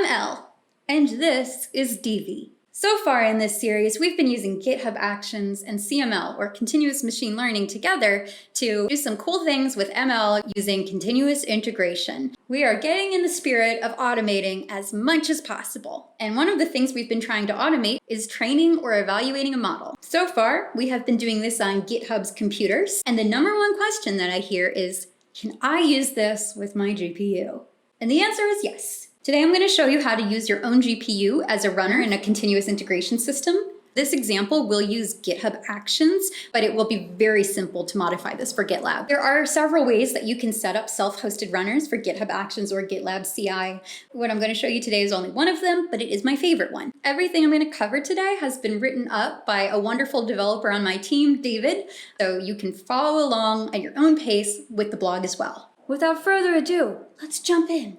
CML, and this is DV. So far in this series, we've been using GitHub Actions and CML, or continuous machine learning, together to do some cool things with ML using continuous integration. We are getting in the spirit of automating as much as possible. And one of the things we've been trying to automate is training or evaluating a model. So far, we have been doing this on GitHub's computers. And the number one question that I hear is, can I use this with my GPU? And the answer is yes. Today I'm going to show you how to use your own GPU as a runner in a continuous integration system. This example will use GitHub Actions, but it will be very simple to modify this for GitLab. There are several ways that you can set up self-hosted runners for GitHub Actions or GitLab CI. What I'm going to show you today is only one of them, but it is my favorite one. Everything I'm going to cover today has been written up by a wonderful developer on my team, David, so you can follow along at your own pace with the blog as well. Without further ado, let's jump in.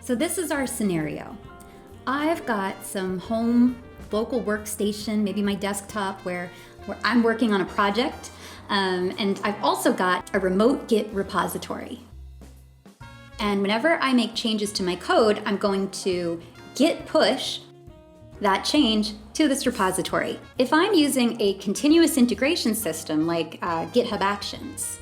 So this is our scenario. I've got some home local workstation, maybe my desktop where I'm working on a project. And I've also got a remote Git repository. And whenever I make changes to my code, I'm going to git push that change to this repository. If I'm using a continuous integration system like GitHub Actions,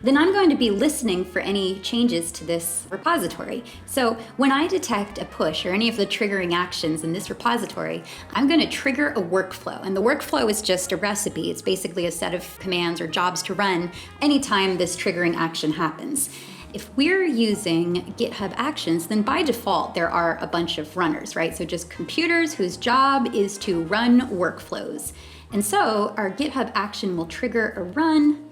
then I'm going to be listening for any changes to this repository. So when I detect a push or any of the triggering actions in this repository, I'm going to trigger a workflow. And the workflow is just a recipe. It's basically a set of commands or jobs to run anytime this triggering action happens. If we're using GitHub Actions, then by default, there are a bunch of runners, right? So just computers whose job is to run workflows. And so our GitHub action will trigger a run,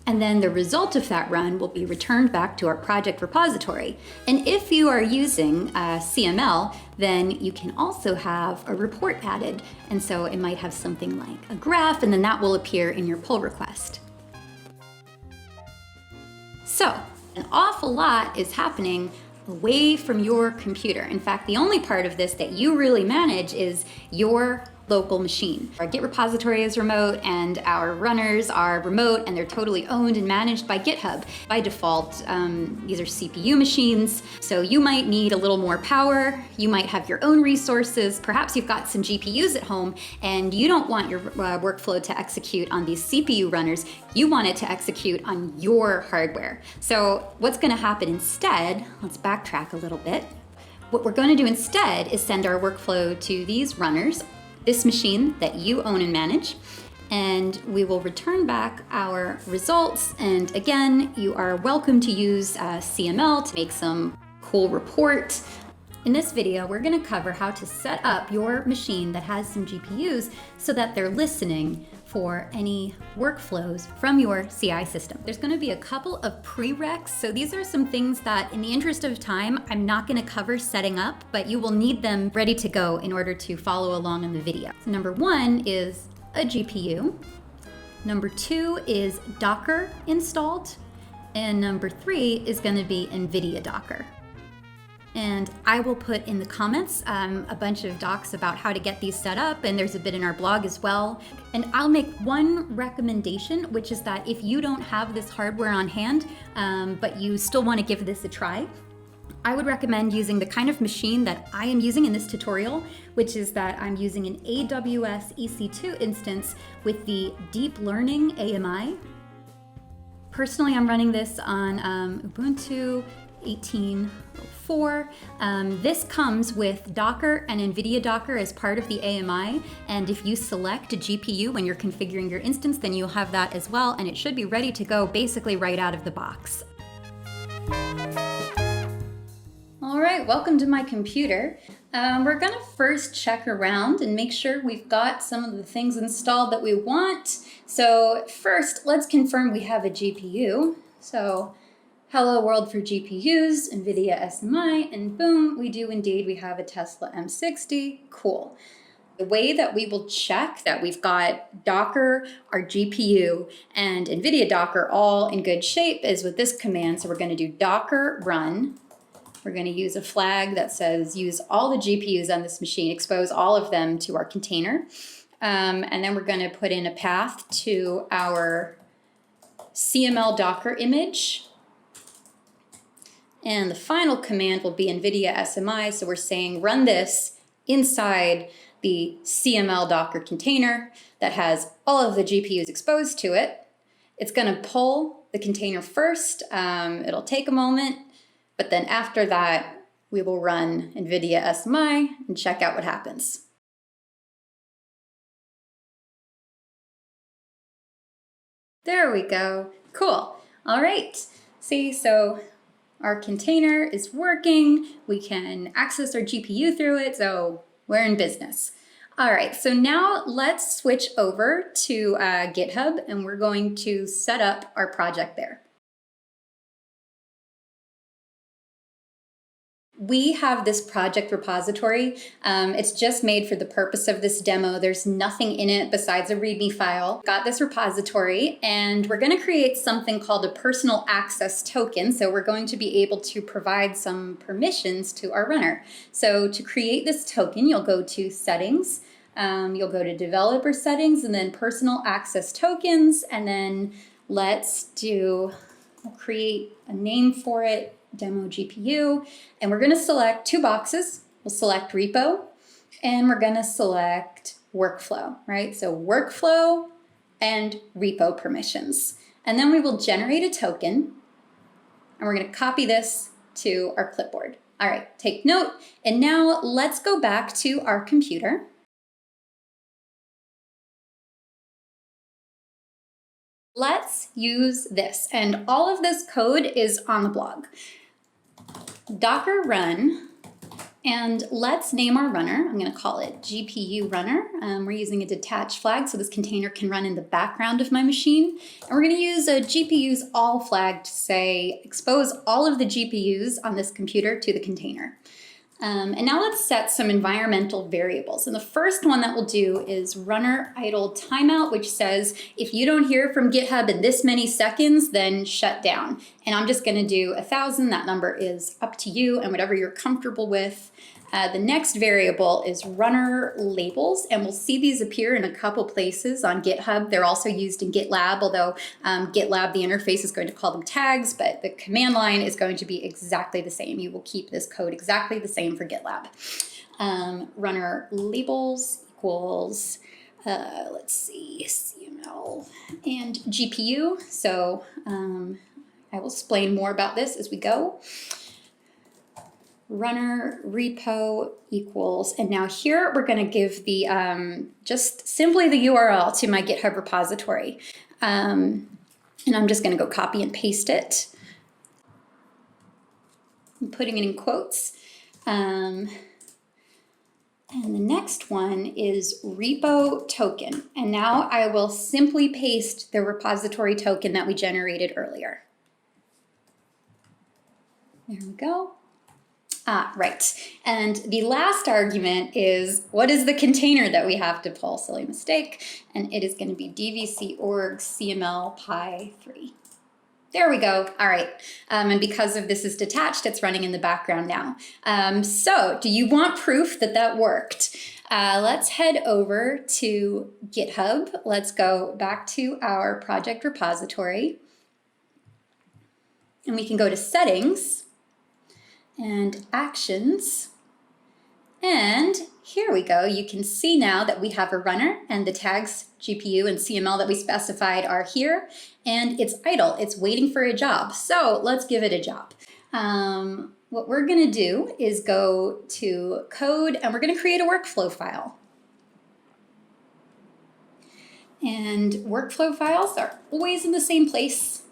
and then the result of that run will be returned back to our project repository. And if you are using CML, then you can also have a report added. And so it might have something like a graph, and then that will appear in your pull request. So an awful lot is happening away from your computer. In fact, the only part of this that you really manage is your local machine. Our Git repository is remote and our runners are remote and they're totally owned and managed by GitHub. By default, these are CPU machines, so you might need a little more power, you might have your own resources, perhaps you've got some GPUs at home and you don't want your workflow to execute on these CPU runners, you want it to execute on your hardware. So what's going to happen instead, let's backtrack a little bit. What we're going to do instead is send our workflow to these runners, this machine that you own and manage, and we will return back our results. And again, you are welcome to use CML to make some cool report. In this video, we're going to cover how to set up your machine that has some GPUs so that they're listening for any workflows from your CI system. There's going to be a couple of prereqs. So these are some things that, in the interest of time, I'm not going to cover setting up, but you will need them ready to go in order to follow along in the video. So number one is a GPU. Number two is Docker installed. And number three is going to be NVIDIA Docker. And I will put in the comments a bunch of docs about how to get these set up, and there's a bit in our blog as well. And I'll make one recommendation, which is that if you don't have this hardware on hand, but you still want to give this a try, I would recommend using the kind of machine that I am using in this tutorial, which is that I'm using an AWS EC2 instance with the Deep Learning AMI. Personally, I'm running this on Ubuntu 18.04. This comes with Docker and NVIDIA Docker as part of the AMI, and if you select a GPU when you're configuring your instance, then you'll have that as well, and it should be ready to go basically right out of the box. All right, welcome to my computer. We're gonna first check around and make sure we've got some of the things installed that we want. So first, let's confirm we have a GPU. So hello world for GPUs, NVIDIA SMI, and boom, we do indeed. We have a Tesla M60, cool. The way that we will check that we've got Docker, our GPU, and NVIDIA Docker all in good shape is with this command. So we're gonna do Docker run. We're gonna use a flag that says use all the GPUs on this machine, expose all of them to our container. And then we're gonna put in a path to our CML Docker image. And the final command will be NVIDIA SMI. So we're saying run this inside the CML Docker container that has all of the GPUs exposed to it. It's going to pull the container first. It'll take a moment, but then after that, we will run NVIDIA SMI and check out what happens. There we go. Cool. All right. See, so our container is working. We can access our GPU through it, so we're in business. All right, so now let's switch over to GitHub, and we're going to set up our project there. We have this project repository. It's just made for the purpose of this demo. There's nothing in it besides a README file. Got this repository, and we're going to create something called a personal access token. So we're going to be able to provide some permissions to our runner. So to create this token, you'll go to Settings, you'll go to Developer Settings, and then Personal Access Tokens, and then we'll create a name for it, Demo GPU, and we're going to select two boxes. We'll select Repo, and we're going to select Workflow, right? So Workflow and Repo permissions. And then we will generate a token, and we're going to copy this to our clipboard. All right, take note. And now let's go back to our computer. Let's use this, and all of this code is on the blog. Docker run, and let's name our runner. I'm going to call it GPU runner. We're using a detached flag, so this container can run in the background of my machine. And we're going to use a GPUs all flag to say expose all of the GPUs on this computer to the container. And now let's set some environmental variables. And the first one that we'll do is runner idle timeout, which says if you don't hear from GitHub in this many seconds, then shut down. And I'm just going to do 1,000. That number is up to you and whatever you're comfortable with. The next variable is runner labels, and we'll see these appear in a couple places on GitHub. They're also used in GitLab, although GitLab, the interface is going to call them tags, but the command line is going to be exactly the same. You will keep this code exactly the same for GitLab. Runner labels equals, let's see, CML and GPU. So I will explain more about this as we go. Runner repo equals, and now here we're going to give the just simply the URL to my GitHub repository, and I'm just going to go copy and paste it. I'm putting it in quotes, and the next one is Repo Token, and now I will simply paste the repository token that we generated earlier. There we go. Right, and the last argument is what is the container that we have to pull? Silly mistake, and it is going to be dvc org cml pi 3. There we go. All right, and because of this is detached, it's running in the background now. So do you want proof that that worked? Let's head over to GitHub. Let's go back to our project repository, and we can go to Settings and Actions, and here we go. You can see now that we have a runner, and the tags GPU and CML that we specified are here, and it's idle. It's waiting for a job. So let's give it a job. What we're going to do is go to Code, and we're going to create a workflow file. And workflow files are always in the same place.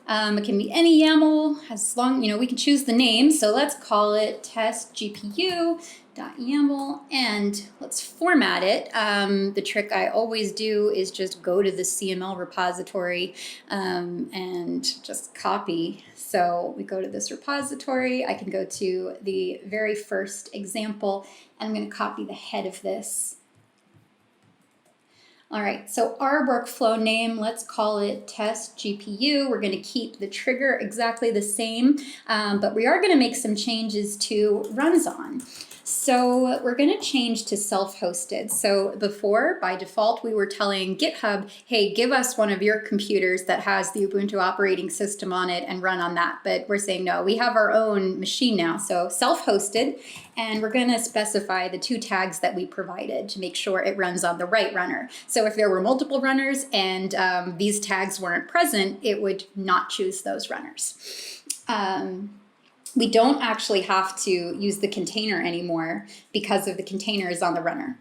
It can be any YAML, as long, we can choose the name. So let's call it test GPU.yaml, and let's format it. The trick I always do is just go to the CML repository and just copy. So we go to this repository. I can go to the very first example, and I'm going to copy the head of this. All right, so our workflow name, let's call it test GPU. We're going to keep the trigger exactly the same, but we are going to make some changes to runs on. So we're going to change to self-hosted. So before, by default, we were telling GitHub, hey, give us one of your computers that has the Ubuntu operating system on it and run on that. But we're saying, no, we have our own machine now. So self-hosted, and we're going to specify the 2 tags that we provided to make sure it runs on the right runner. So if there were multiple runners and these tags weren't present, it would not choose those runners. We don't actually have to use the container anymore because of the container is on the runner.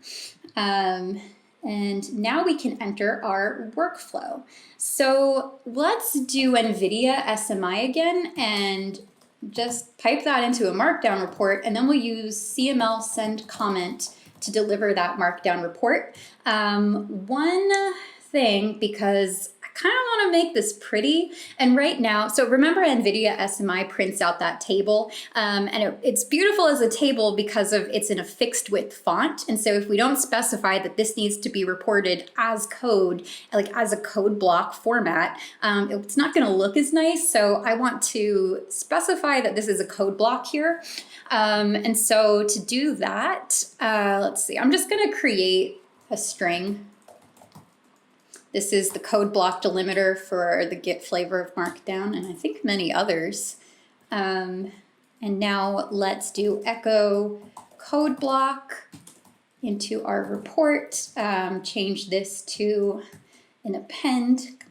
And now we can enter our workflow. So let's do NVIDIA SMI again and just pipe that into a markdown report, and then we'll use CML send comment to deliver that markdown report. One thing, because kind of want to make this pretty, and right now, so remember NVIDIA SMI prints out that table, and it's beautiful as a table because it's in a fixed width font, and so if we don't specify that this needs to be reported as code, like as a code block format, it's not going to look as nice, so I want to specify that this is a code block here, and so to do that, let's see, I'm just going to create a string. This is the code block delimiter for the Git flavor of Markdown, and I think many others. And now let's do echo code block into our report. Change this to an append,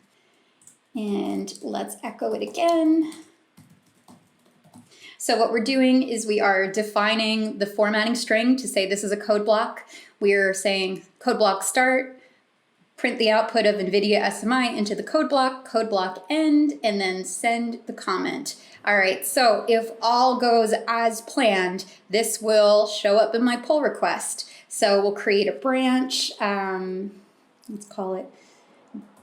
and let's echo it again. So what we're doing is we are defining the formatting string to say this is a code block. We're saying code block start, print the output of NVIDIA SMI into the code block end, and then send the comment. All right, so if all goes as planned, this will show up in my pull request. So we'll create a branch. Let's call it,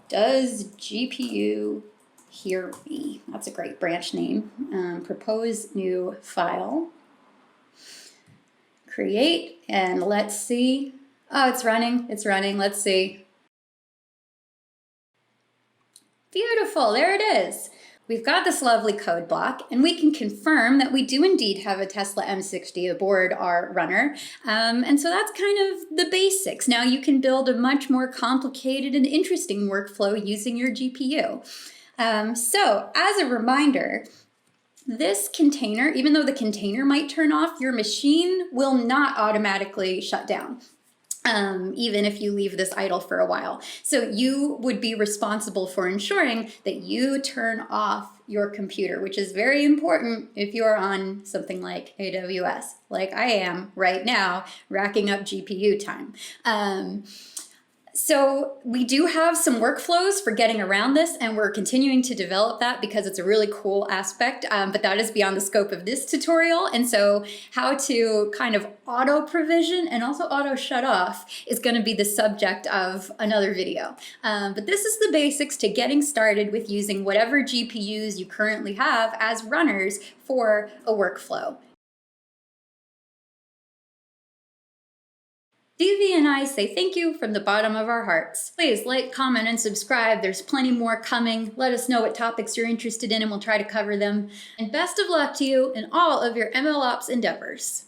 does GPU hear me? That's a great branch name. Propose new file. Create, and let's see. Oh, it's running, let's see. Beautiful, there it is. We've got this lovely code block, and we can confirm that we do indeed have a Tesla M60 aboard our runner. And so that's kind of the basics. Now you can build a much more complicated and interesting workflow using your GPU. So as a reminder, this container, even though the container might turn off, your machine will not automatically shut down. Even if you leave this idle for a while. So you would be responsible for ensuring that you turn off your computer, which is very important if you're on something like AWS, like I am right now, racking up GPU time. So we do have some workflows for getting around this, and we're continuing to develop that because it's a really cool aspect, but that is beyond the scope of this tutorial. And so how to kind of auto provision and also auto shut off is going to be the subject of another video. But this is the basics to getting started with using whatever GPUs you currently have as runners for a workflow. Divya and I say thank you from the bottom of our hearts. Please like, comment, and subscribe. There's plenty more coming. Let us know what topics you're interested in and we'll try to cover them. And best of luck to you in all of your MLOps endeavors.